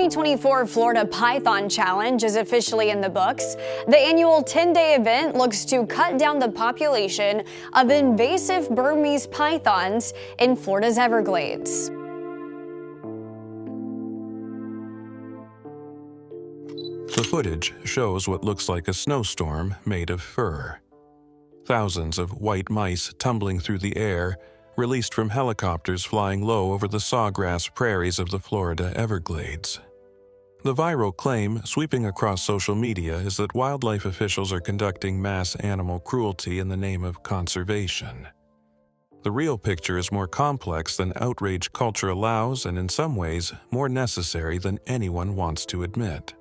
2024 Florida Python Challenge is officially in the books. The annual 10-day event looks to cut down the population of invasive Burmese pythons in Florida's Everglades. The footage shows what looks like a snowstorm made of fur. Thousands of white mice tumbling through the air, released from helicopters flying low over the sawgrass prairies of the Florida Everglades. The viral claim sweeping across social media is that wildlife officials are conducting mass animal cruelty in the name of conservation. The real picture is more complex than outrage culture allows and in some ways more necessary than anyone wants to admit.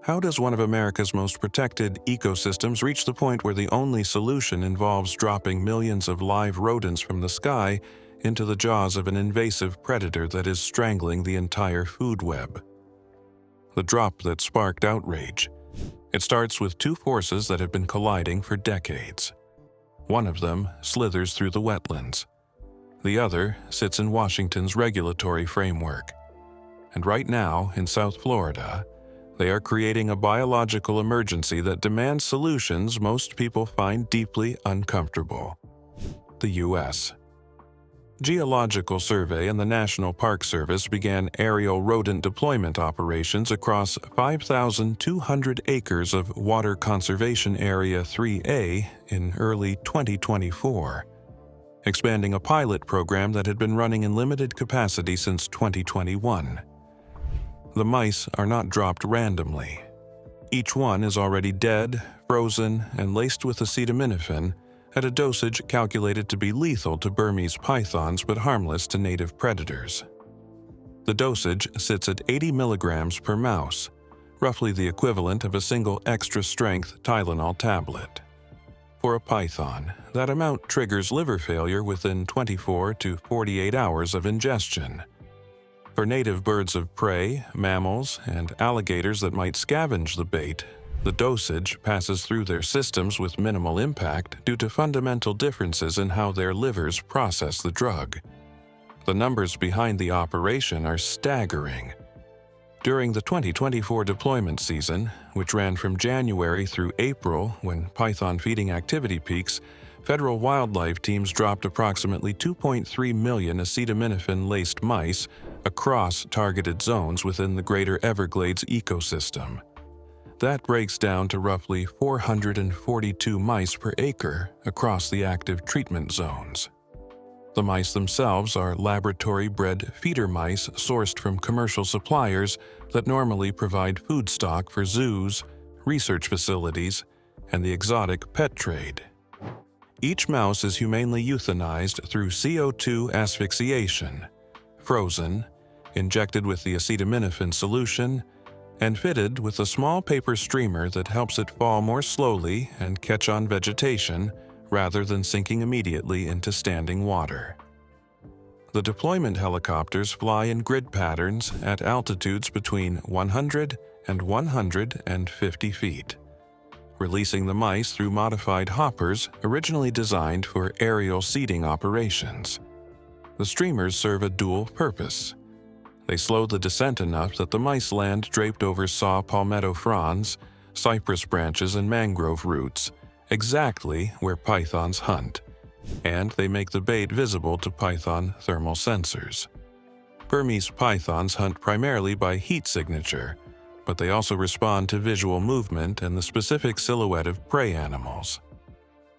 How does one of America's most protected ecosystems reach the point where the only solution involves dropping millions of live rodents from the sky into the jaws of an invasive predator that is strangling the entire food web? The drop that sparked outrage. It starts with two forces that have been colliding for decades. One of them slithers through the wetlands. The other sits in Washington's regulatory framework. And right now, in South Florida, they are creating a biological emergency that demands solutions most people find deeply uncomfortable. The U.S. Geological Survey and the National Park Service began aerial rodent deployment operations across 5,200 acres of Water Conservation Area 3A in early 2024, expanding a pilot program that had been running in limited capacity since 2021. The mice are not dropped randomly. Each one is already dead, frozen, and laced with acetaminophen at a dosage calculated to be lethal to Burmese pythons but harmless to native predators. The dosage sits at 80 milligrams per mouse, roughly the equivalent of a single extra-strength Tylenol tablet. For a python, that amount triggers liver failure within 24 to 48 hours of ingestion. For native birds of prey, mammals, and alligators that might scavenge the bait, the dosage passes through their systems with minimal impact due to fundamental differences in how their livers process the drug. The numbers behind the operation are staggering. During the 2024 deployment season, which ran from January through April when python feeding activity peaks, federal wildlife teams dropped approximately 2.3 million acetaminophen-laced mice across targeted zones within the greater Everglades ecosystem. That breaks down to roughly 442 mice per acre across the active treatment zones. The mice themselves are laboratory-bred feeder mice sourced from commercial suppliers that normally provide food stock for zoos, research facilities, and the exotic pet trade. Each mouse is humanely euthanized through CO2 asphyxiation, frozen, injected with the acetaminophen solution, and fitted with a small paper streamer that helps it fall more slowly and catch on vegetation rather than sinking immediately into standing water. The deployment helicopters fly in grid patterns at altitudes between 100 and 150 feet, releasing the mice through modified hoppers originally designed for aerial seeding operations. The streamers serve a dual purpose. They slow the descent enough that the mice land draped over saw palmetto fronds, cypress branches, and mangrove roots, exactly where pythons hunt, and they make the bait visible to python thermal sensors. Burmese pythons hunt primarily by heat signature, but they also respond to visual movement and the specific silhouette of prey animals.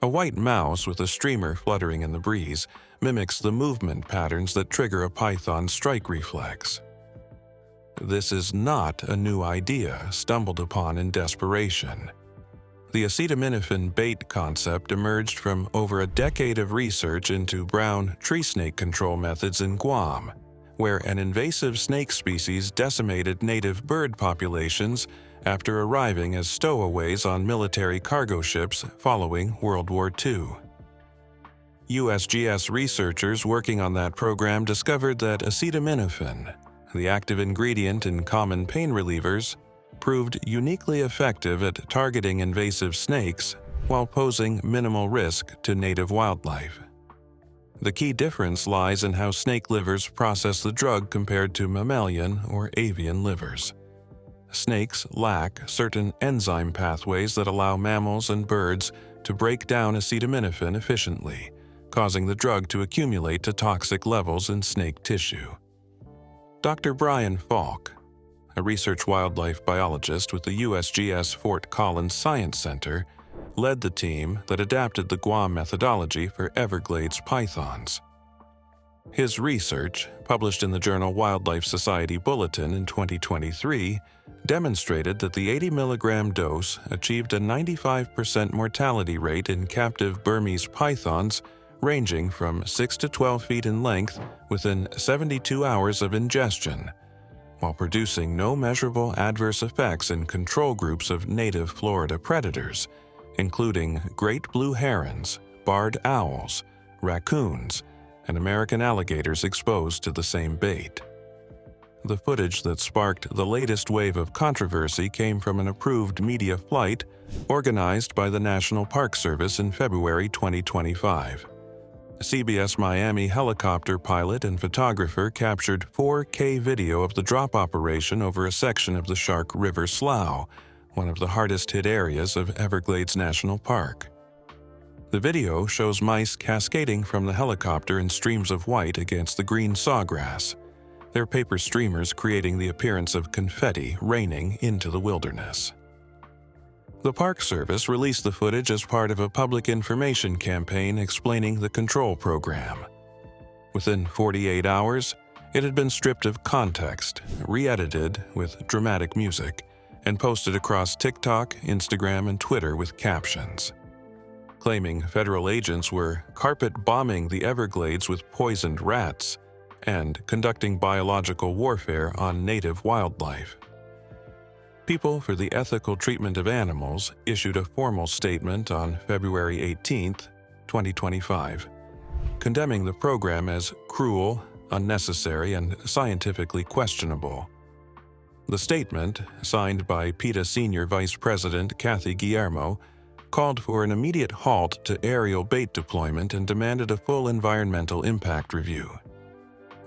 A white mouse with a streamer fluttering in the breeze mimics the movement patterns that trigger a python's strike reflex. This is not a new idea stumbled upon in desperation. The acetaminophen bait concept emerged from over a decade of research into brown tree snake control methods in Guam, where an invasive snake species decimated native bird populations after arriving as stowaways on military cargo ships following World War II. USGS researchers working on that program discovered that acetaminophen, the active ingredient in common pain relievers, proved uniquely effective at targeting invasive snakes while posing minimal risk to native wildlife. The key difference lies in how snake livers process the drug compared to mammalian or avian livers. Snakes lack certain enzyme pathways that allow mammals and birds to break down acetaminophen efficiently, causing the drug to accumulate to toxic levels in snake tissue. Dr. Brian Falk, a research wildlife biologist with the USGS Fort Collins Science Center, led the team that adapted the Guam methodology for Everglades pythons. His research, published in the journal Wildlife Society Bulletin in 2023, demonstrated that the 80 milligram dose achieved a 95% mortality rate in captive Burmese pythons ranging from 6 to 12 feet in length within 72 hours of ingestion, while producing no measurable adverse effects in control groups of native Florida predators, including great blue herons, barred owls, raccoons, and American alligators exposed to the same bait. The footage that sparked the latest wave of controversy came from an approved media flight organized by the National Park Service in February 2025. CBS Miami helicopter pilot and photographer captured 4K video of the drop operation over a section of the Shark River Slough, one of the hardest-hit areas of Everglades National Park. The video shows mice cascading from the helicopter in streams of white against the green sawgrass, their paper streamers creating the appearance of confetti raining into the wilderness. The Park Service released the footage as part of a public information campaign explaining the control program. Within 48 hours, it had been stripped of context, re-edited with dramatic music, and posted across TikTok, Instagram, and Twitter with captions. Claiming federal agents were carpet bombing the Everglades with poisoned rats and conducting biological warfare on native wildlife. People for the Ethical Treatment of Animals issued a formal statement on February 18, 2025, condemning the program as cruel, unnecessary, and scientifically questionable. The statement, signed by PETA Senior Vice President Kathy Guillermo, called for an immediate halt to aerial bait deployment and demanded a full environmental impact review.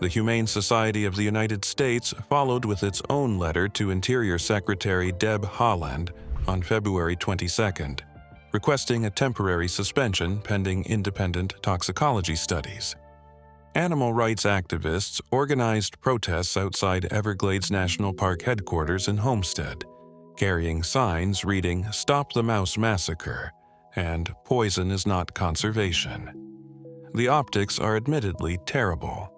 The Humane Society of the United States followed with its own letter to Interior Secretary Deb Haaland on February 22, requesting a temporary suspension pending independent toxicology studies. Animal rights activists organized protests outside Everglades National Park headquarters in Homestead, carrying signs reading "Stop the Mouse Massacre" and "Poison is not conservation." The optics are admittedly terrible.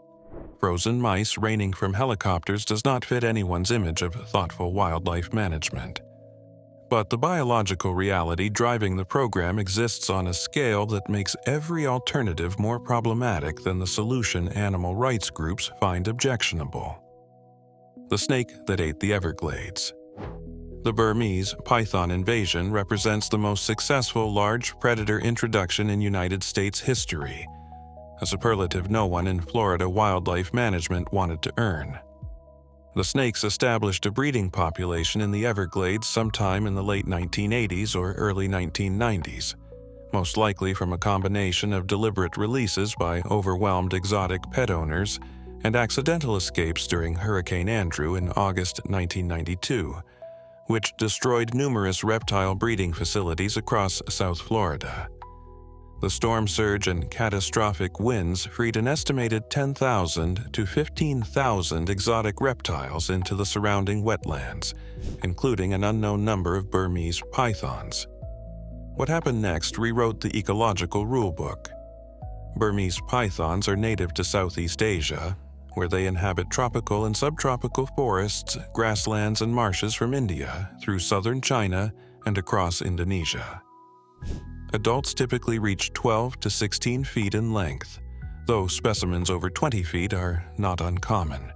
Frozen mice raining from helicopters does not fit anyone's image of thoughtful wildlife management. But the biological reality driving the program exists on a scale that makes every alternative more problematic than the solution animal rights groups find objectionable. The snake that ate the Everglades. The Burmese python invasion represents the most successful large predator introduction in United States history, a superlative no one in Florida wildlife management wanted to earn. The snakes established a breeding population in the Everglades sometime in the late 1980s or early 1990s, most likely from a combination of deliberate releases by overwhelmed exotic pet owners and accidental escapes during Hurricane Andrew in August 1992, which destroyed numerous reptile breeding facilities across South Florida. The storm surge and catastrophic winds freed an estimated 10,000 to 15,000 exotic reptiles into the surrounding wetlands, including an unknown number of Burmese pythons. What happened next rewrote the ecological rulebook. Burmese pythons are native to Southeast Asia, where they inhabit tropical and subtropical forests, grasslands, and marshes from India through southern China and across Indonesia. Adults typically reach 12 to 16 feet in length, though specimens over 20 feet are not uncommon.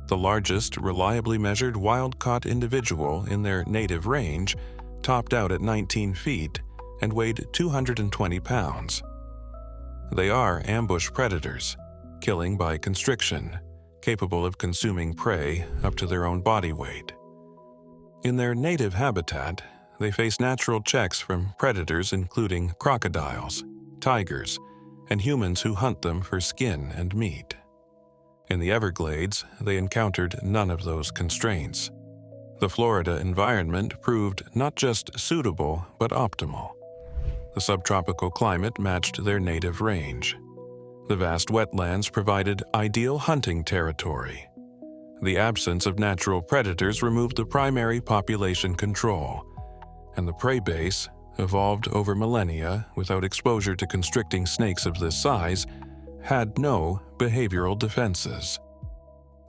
The largest reliably measured wild-caught individual in their native range topped out at 19 feet and weighed 220 pounds. They are ambush predators, killing by constriction, capable of consuming prey up to their own body weight. In their native habitat, they face natural checks from predators including crocodiles, tigers, and humans who hunt them for skin and meat. In the Everglades, they encountered none of those constraints. The Florida environment proved not just suitable, but optimal. The subtropical climate matched their native range. The vast wetlands provided ideal hunting territory. The absence of natural predators removed the primary population control, and the prey base, evolved over millennia without exposure to constricting snakes of this size, had no behavioral defenses.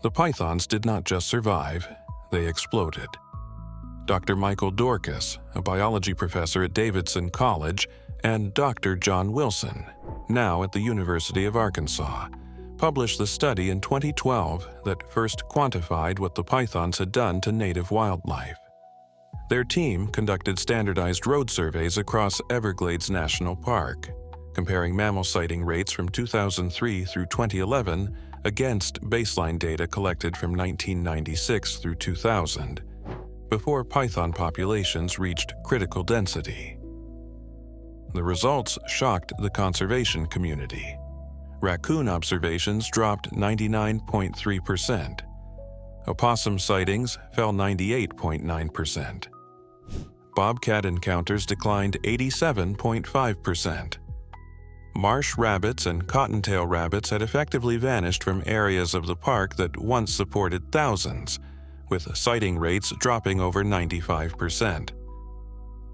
The pythons did not just survive, they exploded. Dr. Michael Dorcas, a biology professor at Davidson College, and Dr. John Wilson, now at the University of Arkansas, published the study in 2012 that first quantified what the pythons had done to native wildlife. Their team conducted standardized road surveys across Everglades National Park, comparing mammal sighting rates from 2003 through 2011 against baseline data collected from 1996 through 2000, before python populations reached critical density. The results shocked the conservation community. Raccoon observations dropped 99.3%. Opossum sightings fell 98.9%. Bobcat encounters declined 87.5%. Marsh rabbits and cottontail rabbits had effectively vanished from areas of the park that once supported thousands, with sighting rates dropping over 95%.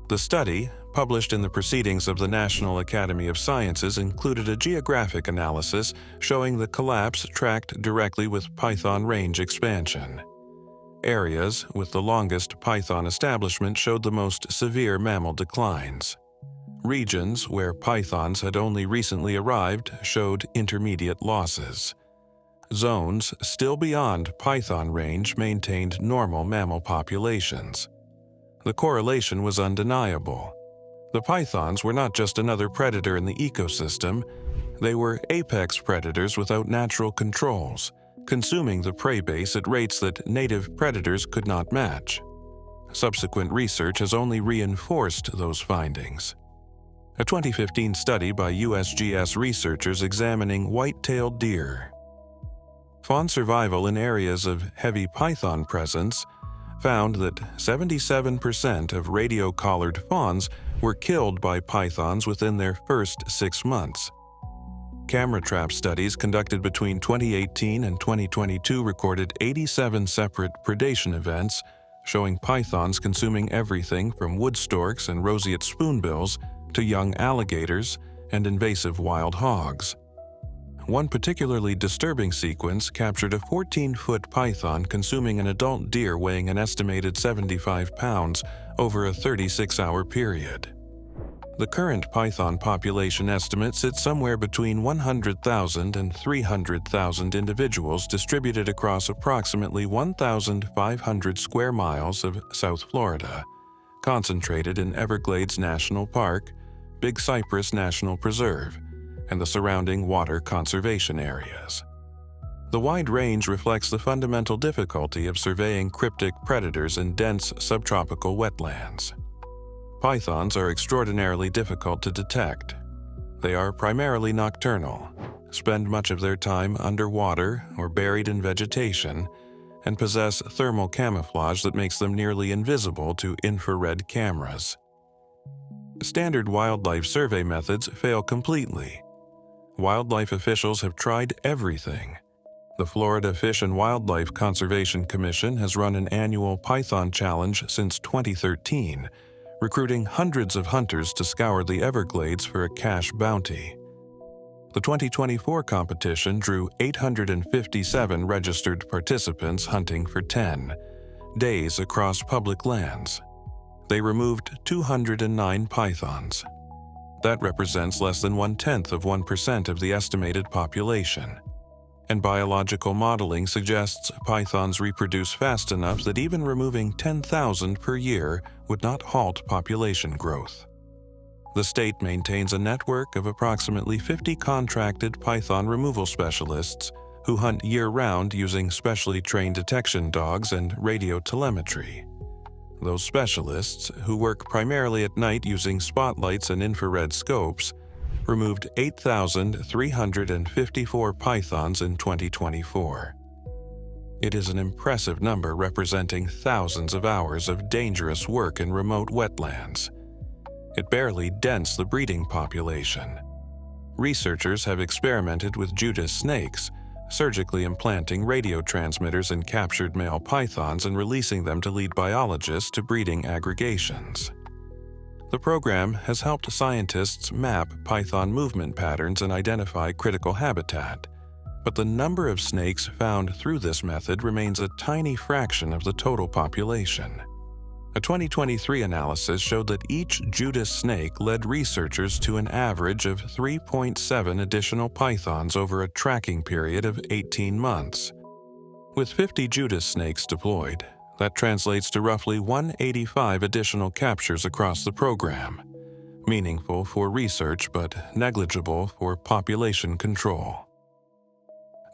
The study, published in the Proceedings of the National Academy of Sciences, included a geographic analysis showing the collapse tracked directly with python range expansion. Areas with the longest python establishment showed the most severe mammal declines. Regions where pythons had only recently arrived showed intermediate losses. Zones still beyond python range maintained normal mammal populations. The correlation was undeniable. The pythons were not just another predator in the ecosystem, they were apex predators without natural controls, consuming the prey base at rates that native predators could not match. Subsequent research has only reinforced those findings. A 2015 study by USGS researchers examining white-tailed deer. Fawn survival in areas of heavy python presence found that 77% of radio-collared fawns were killed by pythons within their first 6 months. Camera trap studies conducted between 2018 and 2022 recorded 87 separate predation events, showing pythons consuming everything from wood storks and roseate spoonbills to young alligators and invasive wild hogs. One particularly disturbing sequence captured a 14-foot python consuming an adult deer weighing an estimated 75 pounds over a 36-hour period. The current python population estimate sits somewhere between 100,000 and 300,000 individuals distributed across approximately 1,500 square miles of South Florida, concentrated in Everglades National Park, Big Cypress National Preserve, and the surrounding water conservation areas. The wide range reflects the fundamental difficulty of surveying cryptic predators in dense subtropical wetlands. Pythons are extraordinarily difficult to detect. They are primarily nocturnal, spend much of their time underwater or buried in vegetation, and possess thermal camouflage that makes them nearly invisible to infrared cameras. Standard wildlife survey methods fail completely. Wildlife officials have tried everything. The Florida Fish and Wildlife Conservation Commission has run an annual python challenge since 2013, recruiting hundreds of hunters to scour the Everglades for a cash bounty. The 2024 competition drew 857 registered participants hunting for 10 days across public lands. They removed 209 pythons. That represents less than 0.1% of the estimated population. And biological modeling suggests pythons reproduce fast enough that even removing 10,000 per year would not halt population growth. The state maintains a network of approximately 50 contracted python removal specialists who hunt year-round using specially trained detection dogs and radio telemetry. Those specialists, who work primarily at night using spotlights and infrared scopes, removed 8,354 pythons in 2024. It is an impressive number representing thousands of hours of dangerous work in remote wetlands. It barely dents the breeding population. Researchers have experimented with Judas snakes, surgically implanting radio transmitters in captured male pythons and releasing them to lead biologists to breeding aggregations. The program has helped scientists map python movement patterns and identify critical habitat, but the number of snakes found through this method remains a tiny fraction of the total population. A 2023 analysis showed that each Judas snake led researchers to an average of 3.7 additional pythons over a tracking period of 18 months. With 50 Judas snakes deployed, that translates to roughly 185 additional captures across the program, meaningful for research but negligible for population control.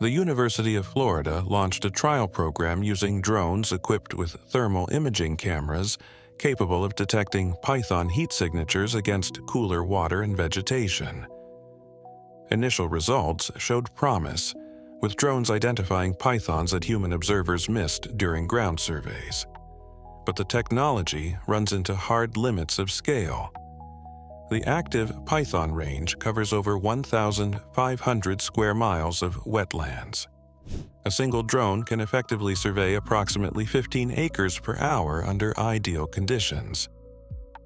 The University of Florida launched a trial program using drones equipped with thermal imaging cameras capable of detecting python heat signatures against cooler water and vegetation. Initial results showed promise, with drones identifying pythons that human observers missed during ground surveys. But the technology runs into hard limits of scale. The active python range covers over 1,500 square miles of wetlands. A single drone can effectively survey approximately 15 acres per hour under ideal conditions.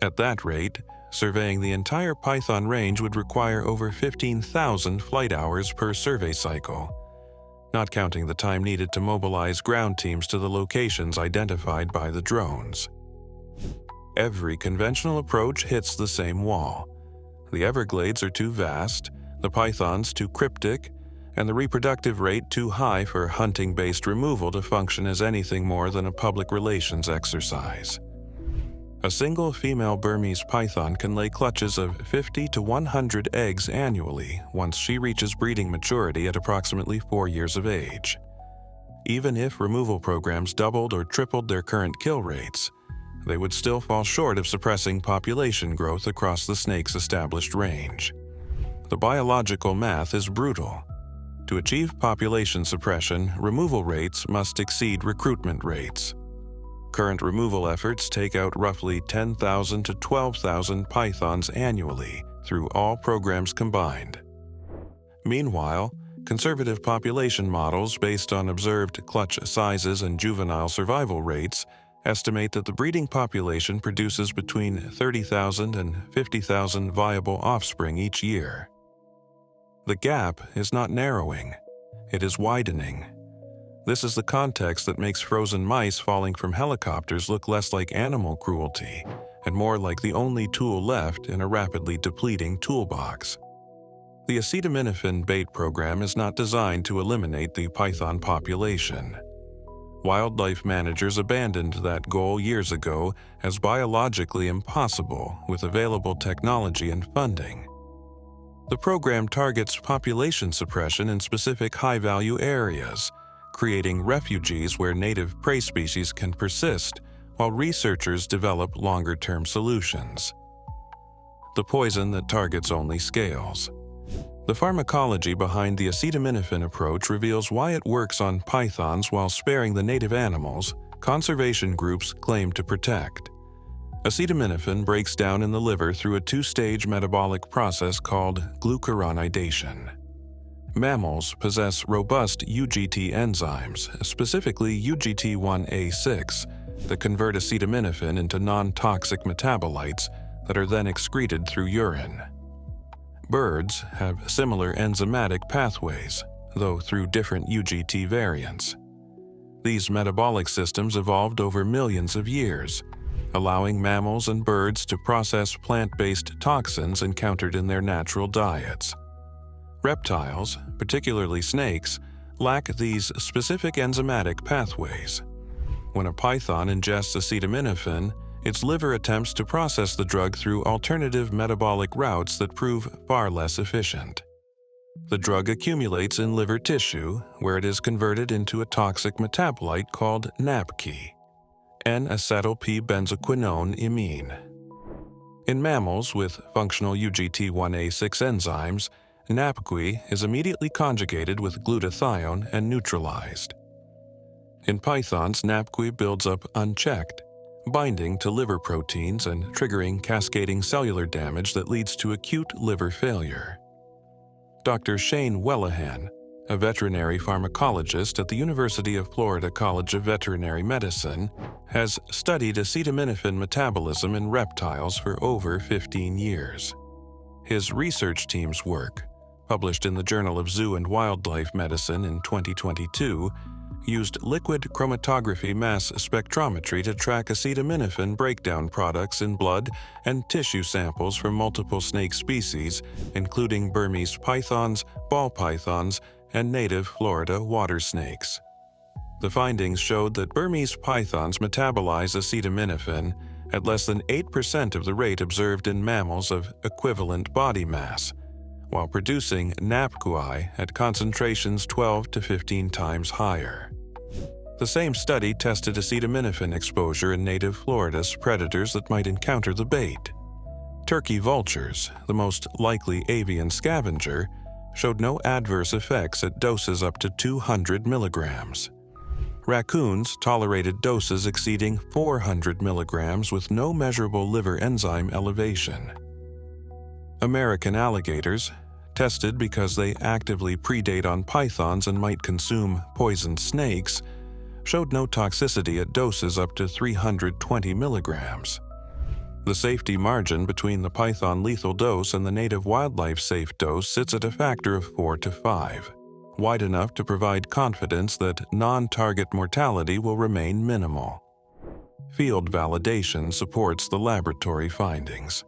At that rate, surveying the entire python range would require over 15,000 flight hours per survey cycle, not counting the time needed to mobilize ground teams to the locations identified by the drones. Every conventional approach hits the same wall. The Everglades are too vast, the pythons too cryptic, and the reproductive rate too high for hunting-based removal to function as anything more than a public relations exercise. A single female Burmese python can lay clutches of 50 to 100 eggs annually once she reaches breeding maturity at approximately 4 years of age. Even if removal programs doubled or tripled their current kill rates, they would still fall short of suppressing population growth across the snake's established range. The biological math is brutal. To achieve population suppression, removal rates must exceed recruitment rates. Current removal efforts take out roughly 10,000 to 12,000 pythons annually through all programs combined. Meanwhile, conservative population models based on observed clutch sizes and juvenile survival rates estimate that the breeding population produces between 30,000 and 50,000 viable offspring each year. The gap is not narrowing, it is widening. This is the context that makes frozen mice falling from helicopters look less like animal cruelty and more like the only tool left in a rapidly depleting toolbox. The acetaminophen bait program is not designed to eliminate the python population. Wildlife managers abandoned that goal years ago as biologically impossible with available technology and funding. The program targets population suppression in specific high-value areas, creating refuges where native prey species can persist while researchers develop longer-term solutions. The poison that targets only scales. The pharmacology behind the acetaminophen approach reveals why it works on pythons while sparing the native animals conservation groups claim to protect. Acetaminophen breaks down in the liver through a two-stage metabolic process called glucuronidation. Mammals possess robust UGT enzymes, specifically UGT1A6, that convert acetaminophen into non-toxic metabolites that are then excreted through urine. Birds have similar enzymatic pathways, though through different UGT variants. These metabolic systems evolved over millions of years, allowing mammals and birds to process plant-based toxins encountered in their natural diets. Reptiles, particularly snakes, lack these specific enzymatic pathways. When a python ingests acetaminophen, its liver attempts to process the drug through alternative metabolic routes that prove far less efficient. The drug accumulates in liver tissue, where it is converted into a toxic metabolite called NAPK, N-acetyl-P-benzoquinone imine. In mammals with functional UGT1A6 enzymes, NAPQI is immediately conjugated with glutathione and neutralized. In pythons, NAPQI builds up unchecked, binding to liver proteins and triggering cascading cellular damage that leads to acute liver failure. Dr. Shane Wellahan, a veterinary pharmacologist at the University of Florida College of Veterinary Medicine, has studied acetaminophen metabolism in reptiles for over 15 years. His research team's work, published in the Journal of Zoo and Wildlife Medicine in 2022, used liquid chromatography mass spectrometry to track acetaminophen breakdown products in blood and tissue samples from multiple snake species, including Burmese pythons, ball pythons, and native Florida water snakes. The findings showed that Burmese pythons metabolize acetaminophen at less than 8% of the rate observed in mammals of equivalent body mass, while producing NAPQI at concentrations 12 to 15 times higher. The same study tested acetaminophen exposure in native Florida's predators that might encounter the bait. Turkey vultures, the most likely avian scavenger, showed no adverse effects at doses up to 200 milligrams. Raccoons tolerated doses exceeding 400 milligrams with no measurable liver enzyme elevation. American alligators, tested because they actively predate on pythons and might consume poisoned snakes, showed no toxicity at doses up to 320 milligrams. The safety margin between the python lethal dose and the native wildlife safe dose sits at a factor of 4 to 5, wide enough to provide confidence that non-target mortality will remain minimal. Field validation supports the laboratory findings.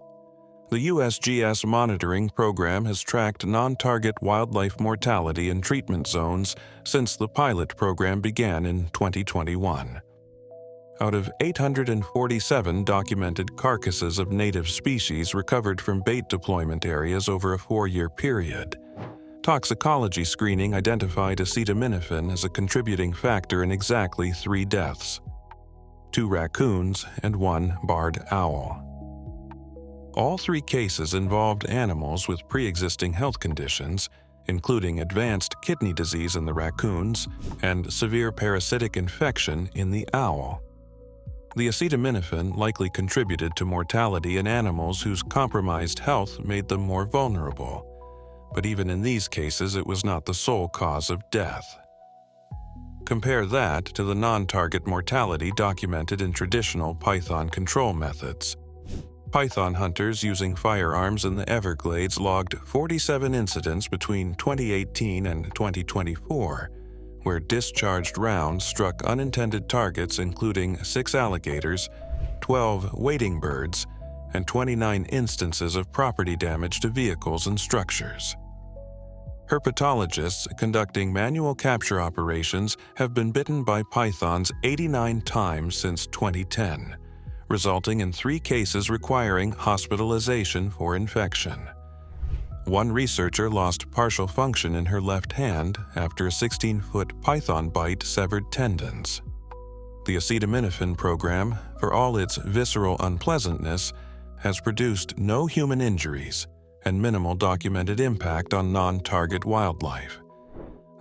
The USGS monitoring program has tracked non-target wildlife mortality in treatment zones since the pilot program began in 2021. Out of 847 documented carcasses of native species recovered from bait deployment areas over a 4-year period, toxicology screening identified acetaminophen as a contributing factor in exactly 3 deaths: 2 raccoons and 1 barred owl. All 3 cases involved animals with pre-existing health conditions, including advanced kidney disease in the raccoons and severe parasitic infection in the owl. The acetaminophen likely contributed to mortality in animals whose compromised health made them more vulnerable, but even in these cases it was not the sole cause of death. Compare that to the non-target mortality documented in traditional python control methods. Python hunters using firearms in the Everglades logged 47 incidents between 2018 and 2024, where discharged rounds struck unintended targets including 6 alligators, 12 wading birds, and 29 instances of property damage to vehicles and structures. Herpetologists conducting manual capture operations have been bitten by pythons 89 times since 2010, resulting in 3 cases requiring hospitalization for infection. One researcher lost partial function in her left hand after a 16-foot python bite severed tendons. The acetaminophen program, for all its visceral unpleasantness, has produced no human injuries and minimal documented impact on non-target wildlife.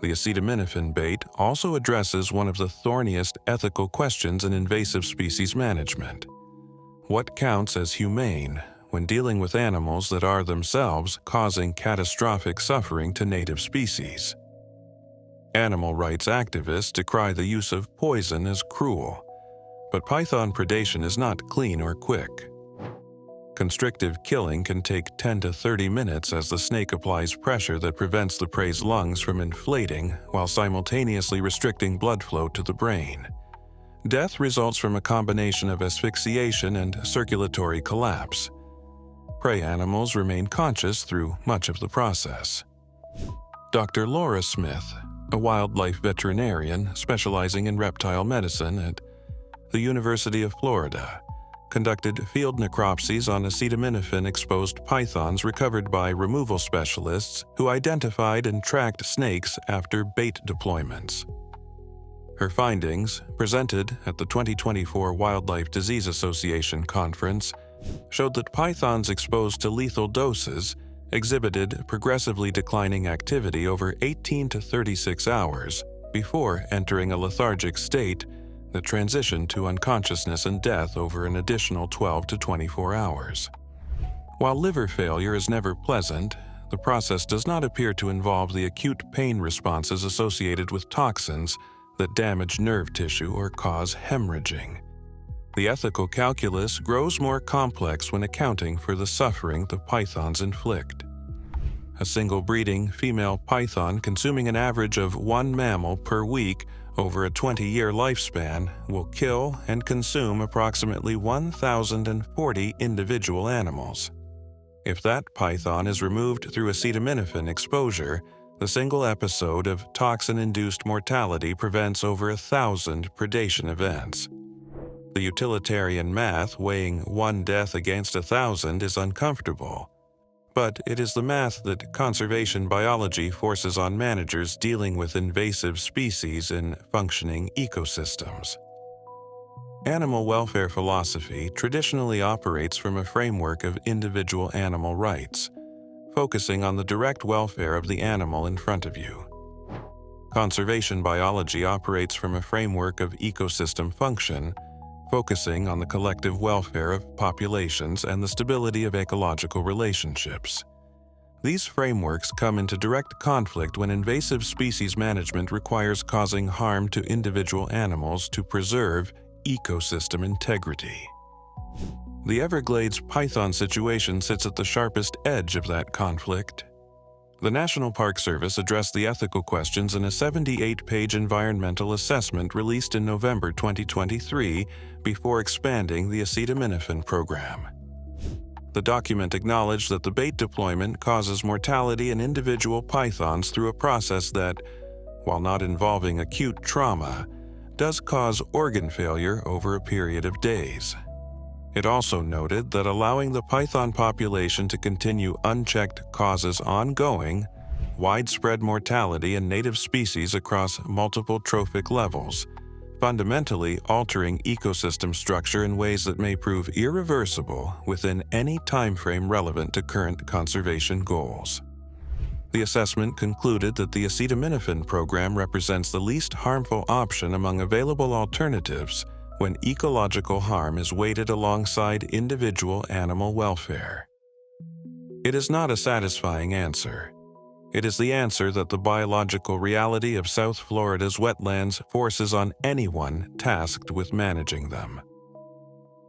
The acetaminophen bait also addresses one of the thorniest ethical questions in invasive species management. What counts as humane when dealing with animals that are themselves causing catastrophic suffering to native species? Animal rights activists decry the use of poison as cruel, but python predation is not clean or quick. Constrictive killing can take 10 to 30 minutes as the snake applies pressure that prevents the prey's lungs from inflating while simultaneously restricting blood flow to the brain. Death results from a combination of asphyxiation and circulatory collapse. Prey animals remain conscious through much of the process. Dr. Laura Smith, a wildlife veterinarian specializing in reptile medicine at the University of Florida, conducted field necropsies on acetaminophen-exposed pythons recovered by removal specialists who identified and tracked snakes after bait deployments. Her findings, presented at the 2024 Wildlife Disease Association conference, showed that pythons exposed to lethal doses exhibited progressively declining activity over 18 to 36 hours before entering a lethargic state that transitioned to unconsciousness and death over an additional 12 to 24 hours. While liver failure is never pleasant, the process does not appear to involve the acute pain responses associated with toxins that damage nerve tissue or cause hemorrhaging. The ethical calculus grows more complex when accounting for the suffering the pythons inflict. A single breeding female python consuming an average of one mammal per week over a 20-year lifespan will kill and consume approximately 1,040 individual animals. If that python is removed through acetaminophen exposure, the single episode of toxin-induced mortality prevents over 1,000 predation events. The utilitarian math weighing one death against 1,000 is uncomfortable, but it is the math that conservation biology forces on managers dealing with invasive species in functioning ecosystems. Animal welfare philosophy traditionally operates from a framework of individual animal rights, focusing on the direct welfare of the animal in front of you. Conservation biology operates from a framework of ecosystem function, focusing on the collective welfare of populations and the stability of ecological relationships. These frameworks come into direct conflict when invasive species management requires causing harm to individual animals to preserve ecosystem integrity. The Everglades python situation sits at the sharpest edge of that conflict. The National Park Service addressed the ethical questions in a 78-page environmental assessment released in November 2023 before expanding the acetaminophen program. The document acknowledged that the bait deployment causes mortality in individual pythons through a process that, while not involving acute trauma, does cause organ failure over a period of days. It also noted that allowing the python population to continue unchecked causes ongoing, widespread mortality in native species across multiple trophic levels, fundamentally altering ecosystem structure in ways that may prove irreversible within any timeframe relevant to current conservation goals. The assessment concluded that the acetaminophen program represents the least harmful option among available alternatives when ecological harm is weighted alongside individual animal welfare. It is not a satisfying answer. It is the answer that the biological reality of South Florida's wetlands forces on anyone tasked with managing them.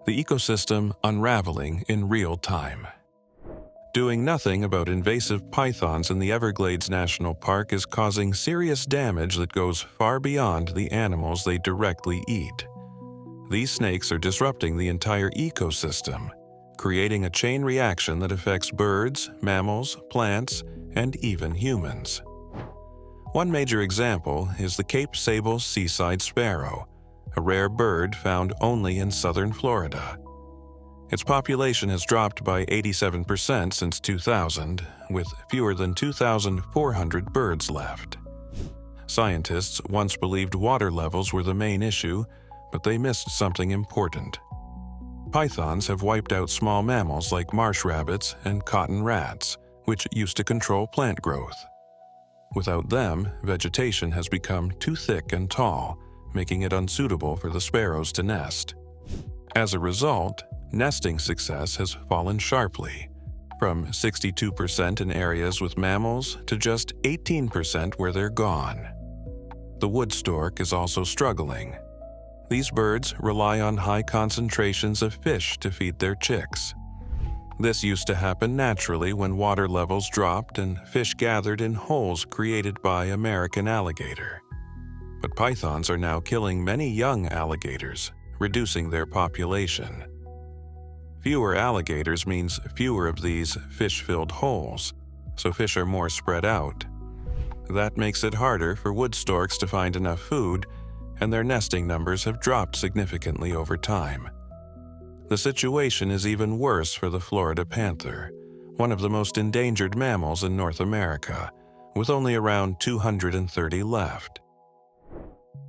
The ecosystem unraveling in real time. Doing nothing about invasive pythons in the Everglades National Park is causing serious damage that goes far beyond the animals they directly eat. These snakes are disrupting the entire ecosystem, creating a chain reaction that affects birds, mammals, plants, and even humans. One major example is the Cape Sable seaside sparrow, a rare bird found only in southern Florida. Its population has dropped by 87% since 2000, with fewer than 2,400 birds left. Scientists once believed water levels were the main issue, but they missed something important. Pythons have wiped out small mammals like marsh rabbits and cotton rats, which used to control plant growth. Without them, vegetation has become too thick and tall, making it unsuitable for the sparrows to nest. As a result, nesting success has fallen sharply, from 62% in areas with mammals to just 18% where they're gone. The wood stork is also struggling. These birds rely on high concentrations of fish to feed their chicks. This used to happen naturally when water levels dropped and fish gathered in holes created by American alligator. But pythons are now killing many young alligators, reducing their population. Fewer alligators means fewer of these fish-filled holes, so fish are more spread out. That makes it harder for wood storks to find enough food, and their nesting numbers have dropped significantly over time. The situation is even worse for the Florida panther, one of the most endangered mammals in North America, with only around 230 left.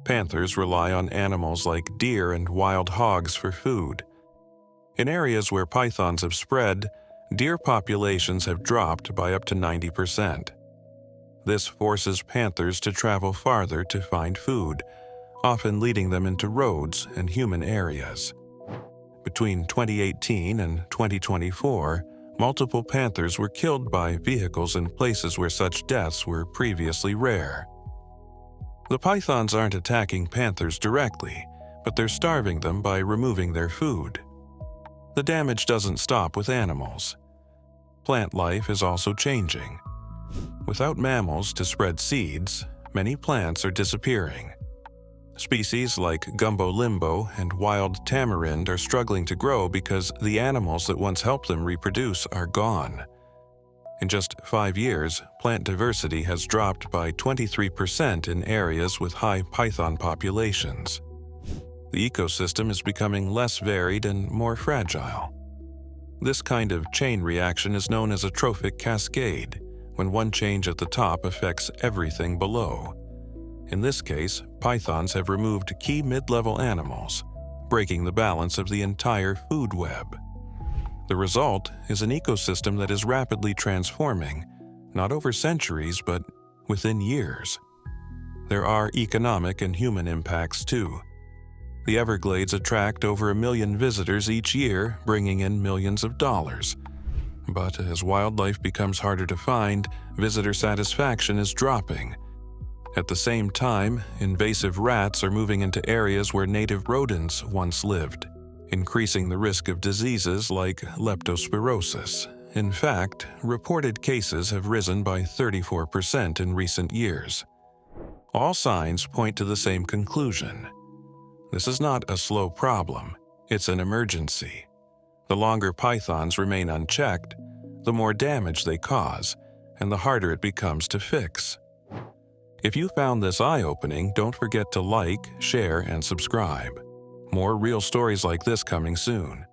Panthers rely on animals like deer and wild hogs for food. In areas where pythons have spread, deer populations have dropped by up to 90%. This forces panthers to travel farther to find food, often leading them into roads and human areas. Between 2018 and 2024, multiple panthers were killed by vehicles in places where such deaths were previously rare. The pythons aren't attacking panthers directly, but they're starving them by removing their food. The damage doesn't stop with animals. Plant life is also changing. Without mammals to spread seeds, many plants are disappearing. Species like gumbo limbo and wild tamarind are struggling to grow because the animals that once helped them reproduce are gone. In just 5 years, plant diversity has dropped by 23% in areas with high python populations. The ecosystem is becoming less varied and more fragile. This kind of chain reaction is known as a trophic cascade, when one change at the top affects everything below. In this case, pythons have removed key mid-level animals, breaking the balance of the entire food web. The result is an ecosystem that is rapidly transforming, not over centuries, but within years. There are economic and human impacts too. The Everglades attract over 1 million visitors each year, bringing in millions of dollars. But as wildlife becomes harder to find, visitor satisfaction is dropping. At the same time, invasive rats are moving into areas where native rodents once lived, increasing the risk of diseases like leptospirosis. In fact, reported cases have risen by 34% in recent years. All signs point to the same conclusion. This is not a slow problem, it's an emergency. The longer pythons remain unchecked, the more damage they cause, and the harder it becomes to fix. If you found this eye-opening, don't forget to like, share, and subscribe. More real stories like this coming soon.